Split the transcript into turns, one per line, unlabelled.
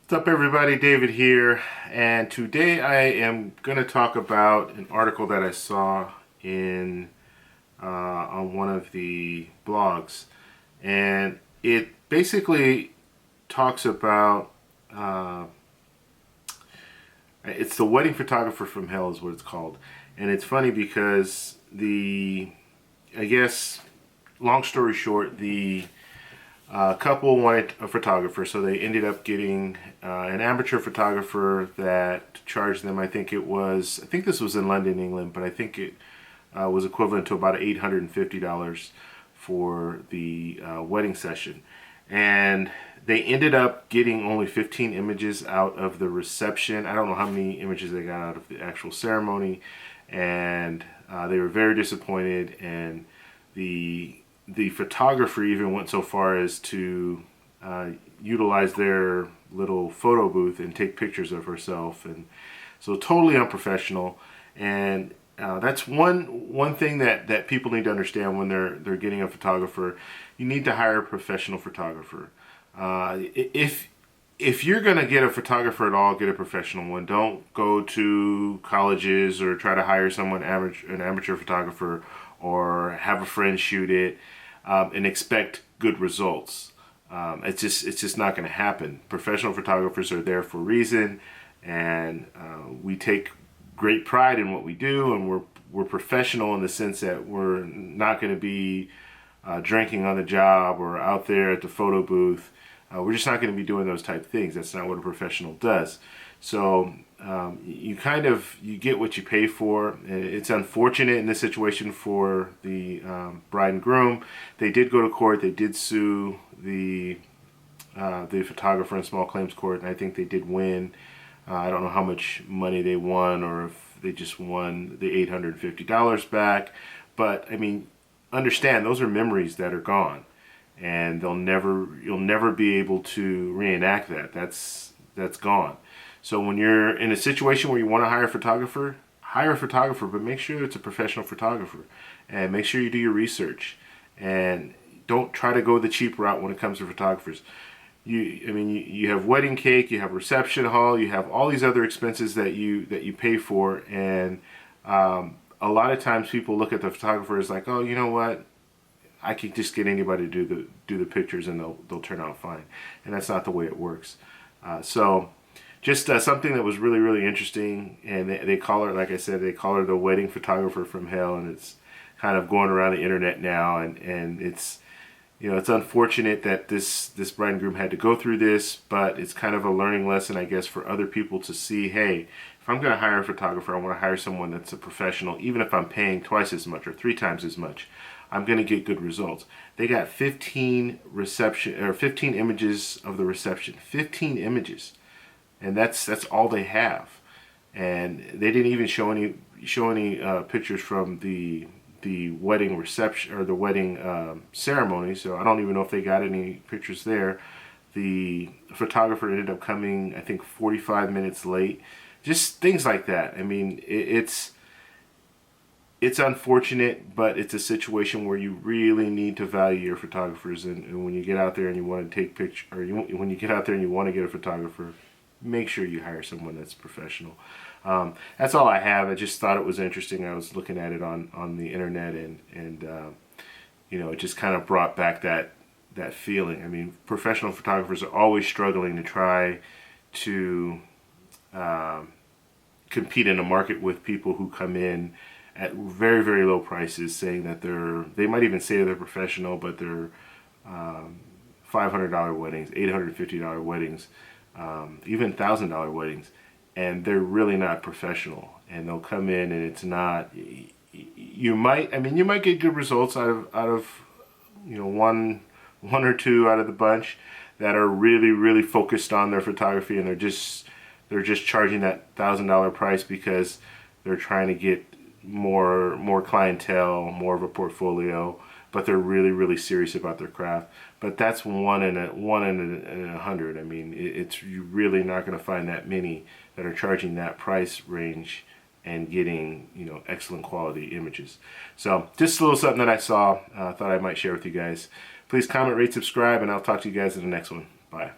What's up everybody, David here, and today I am going to talk about an article that I saw in on one of the blogs, and it basically talks about it's the wedding photographer from hell is what it's called. And it's funny because I guess long story short, the couple wanted a photographer, so they ended up getting an amateur photographer that charged them. I think this was in London, England, but I think it was equivalent to about $850 for the wedding session. And they ended up getting only 15 images out of the reception. I don't know how many images they got out of the actual ceremony, and they were very disappointed. And the photographer even went so far as to utilize their little photo booth and take pictures of herself, and so totally unprofessional. And that's one thing that people need to understand when they're getting a photographer. You need to hire a professional photographer. If you're gonna get a photographer at all, get a professional one. Don't go to colleges or try to hire an amateur photographer, or have a friend shoot it and expect good results. It's just not going to happen. Professional photographers are there for a reason, and we take great pride in what we do, and we're professional in the sense that we're not going to be drinking on the job or out there at the photo booth. We're just not going to be doing those type of things. That's not what a professional does. So you get what you pay for. It's unfortunate in this situation for the bride and groom. They did go to court. They did sue the photographer in small claims court, and I think they did win. I don't know how much money they won, or if they just won the $850 back. But I mean, understand, those are memories that are gone, and you'll never be able to reenact that. That's gone. So when you're in a situation where you want to hire a photographer, but make sure it's a professional photographer, and make sure you do your research, and don't try to go the cheap route when it comes to photographers. You have wedding cake, you have reception hall, you have all these other expenses that you pay for, and a lot of times people look at the photographer as like, oh, you know what, I can just get anybody to do the pictures and they'll turn out fine, and that's not the way it works. Just something that was really, really interesting, and they call her, like I said, they call her the wedding photographer from hell, and it's kind of going around the internet now, and it's, it's unfortunate that this bride and groom had to go through this, but it's kind of a learning lesson, I guess, for other people to see, hey, if I'm going to hire a photographer, I want to hire someone that's a professional, even if I'm paying twice as much or 3 times as much. I'm going to get good results. They got 15 images of the reception, 15 images. And that's all they have, and they didn't even show any pictures from the wedding reception or the wedding ceremony. So I don't even know if they got any pictures there. The photographer ended up coming, I think, 45 minutes late. Just things like that. I mean, it's unfortunate, but it's a situation where you really need to value your photographers. And when you get out there and you want to take pictures, or when you get out there and you want to get a photographer, make sure you hire someone that's professional. That's all I have. I just thought it was interesting. I was looking at it on the internet, and it just kind of brought back that feeling. I mean, professional photographers are always struggling to try to compete in a market with people who come in at very, very low prices, saying that they might even say they're professional, but they're $500 weddings, $850 weddings, even $1,000 weddings, and they're really not professional. And they'll come in, and it's not. You might get good results out of one or two out of the bunch that are really, really focused on their photography, and they're just charging that $1,000 price because they're trying to get more clientele, more of a portfolio, but they're really, really serious about their craft. But that's one in a 100. I mean, you're really not going to find that many that are charging that price range and getting excellent quality images. So just a little something that I saw, thought I might share with you guys. Please comment, rate, subscribe, and I'll talk to you guys in the next one. Bye.